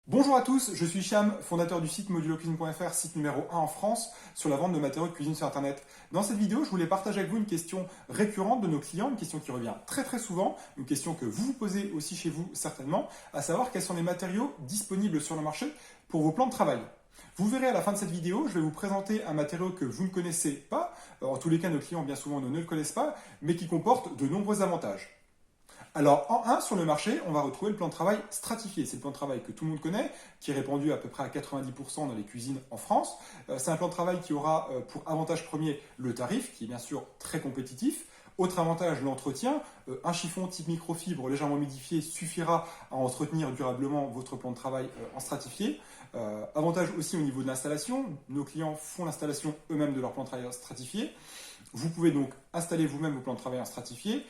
Bonjour à tous, je suis Cham, fondateur du site modulocuisine.fr, site numéro 1 en France, sur la vente de matériaux de cuisine sur Internet. Dans cette vidéo, je voulais partager avec vous une question récurrente de nos clients, une question qui revient très souvent, une question que vous vous posez aussi chez vous certainement, à savoir quels sont les matériaux disponibles sur le marché pour vos plans de travail. Vous verrez à la fin de cette vidéo, je vais vous présenter un matériau que vous ne connaissez pas, en tous les cas nos clients bien souvent ne le connaissent pas, mais qui comporte de nombreux avantages. Alors, en 1, sur le marché, on va retrouver le plan de travail stratifié. C'est le plan de travail que tout le monde connaît, qui est répandu à peu près à 90% dans les cuisines en France. C'est un plan de travail qui aura pour avantage premier le tarif, qui est bien sûr très compétitif. Autre avantage, l'entretien. Un chiffon type microfibre légèrement humidifié suffira à entretenir durablement votre plan de travail en stratifié. Avantage aussi au niveau de l'installation. Nos clients font l'installation eux-mêmes de leur plan de travail stratifié. Vous pouvez donc installer vous-même vos plans de travail en stratifié.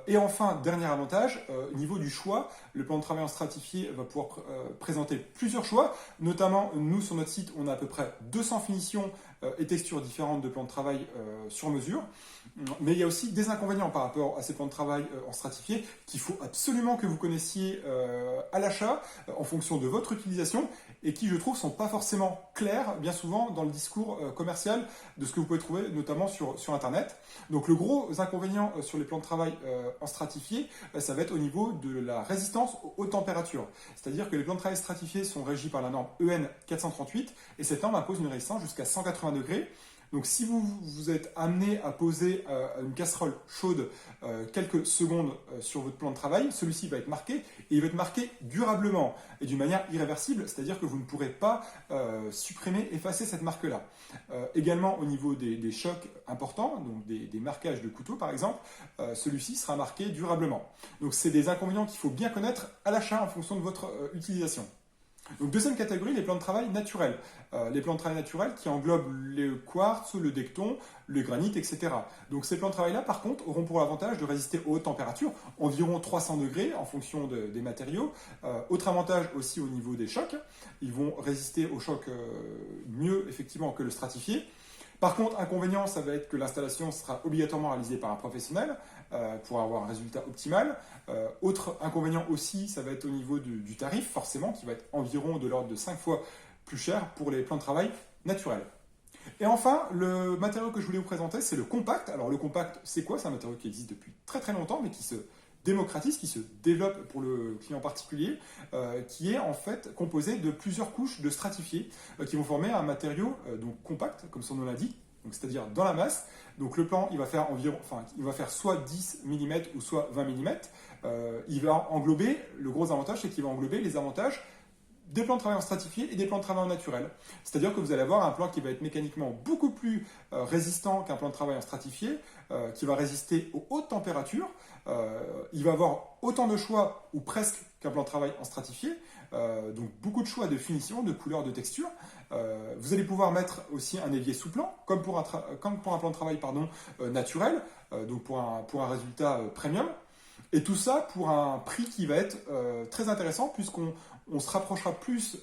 Et enfin, dernier avantage, au niveau du choix, le plan de travail en stratifié va pouvoir présenter plusieurs choix. Notamment, nous, sur notre site, on a à peu près 200 finitions et textures différentes de plans de travail sur mesure. Mais il y a aussi des inconvénients par rapport à ces plans de travail en stratifié qu'il faut absolument que vous connaissiez à l'achat en fonction de votre utilisation et qui, je trouve, ne sont pas forcément clairs bien souvent dans le discours commercial de ce que vous pouvez trouver notamment sur Internet. Donc le gros inconvénient sur les plans de travail en stratifié, ça va être au niveau de la résistance aux hautes températures. C'est-à-dire que les plans de travail stratifiés sont régis par la norme EN 438 et cette norme impose une résistance jusqu'à 180 degrés. Donc si vous êtes amené à poser une casserole chaude quelques secondes sur votre plan de travail, celui-ci va être marqué et il va être marqué durablement et d'une manière irréversible, c'est-à-dire que vous ne pourrez pas supprimer, effacer cette marque-là. Également au niveau des chocs importants, donc des marquages de couteau par exemple, celui-ci sera marqué durablement. Donc c'est des inconvénients qu'il faut bien connaître à l'achat en fonction de votre utilisation. Donc deuxième catégorie, les plans de travail naturels. Les plans de travail naturels qui englobent le quartz, le decton, le granit, etc. Donc ces plans de travail-là, par contre, auront pour avantage de résister aux hautes températures, environ 300 degrés en fonction des matériaux. Autre avantage aussi au niveau des chocs, ils vont résister aux chocs mieux effectivement que le stratifié. Par contre, inconvénient, ça va être que l'installation sera obligatoirement réalisée par un professionnel pour avoir un résultat optimal. Autre inconvénient aussi, ça va être au niveau du tarif, forcément, qui va être environ de l'ordre de 5 fois plus cher pour les plans de travail naturels. Et enfin, le matériau que je voulais vous présenter, c'est le compact. Alors le compact, c'est quoi? C'est un matériau qui existe depuis très longtemps, mais qui se démocratise, qui se développe pour le client particulier, qui est en fait composé de plusieurs couches de stratifiés qui vont former un matériau donc compact, comme son nom l'indique, c'est-à-dire dans la masse. Donc le plan, il va faire soit 10 mm ou soit 20 mm. Il va englober, le gros avantage, c'est qu'il va englober les avantages des plans de travail en stratifié et des plans de travail en naturel. C'est-à-dire que vous allez avoir un plan qui va être mécaniquement beaucoup plus résistant qu'un plan de travail en stratifié, qui va résister aux hautes températures. Il va avoir autant de choix, ou presque, qu'un plan de travail en stratifié. Donc beaucoup de choix de finition, de couleur, de texture. Vous allez pouvoir mettre aussi un évier sous-plan, comme pour un plan de travail naturel, donc pour un résultat premium. Et tout ça pour un prix qui va être très intéressant puisqu'on se rapprochera plus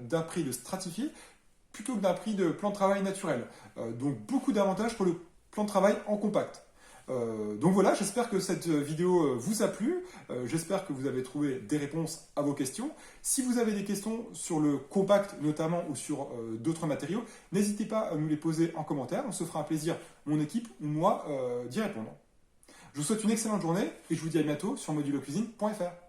d'un prix de stratifié plutôt que d'un prix de plan de travail naturel. Donc beaucoup d'avantages pour le plan de travail en compact. Donc voilà, j'espère que cette vidéo vous a plu, j'espère que vous avez trouvé des réponses à vos questions. Si vous avez des questions sur le compact notamment ou sur d'autres matériaux, n'hésitez pas à nous les poser en commentaire, on se fera un plaisir, mon équipe ou moi, d'y répondre. Je vous souhaite une excellente journée et je vous dis à bientôt sur modulocuisine.fr.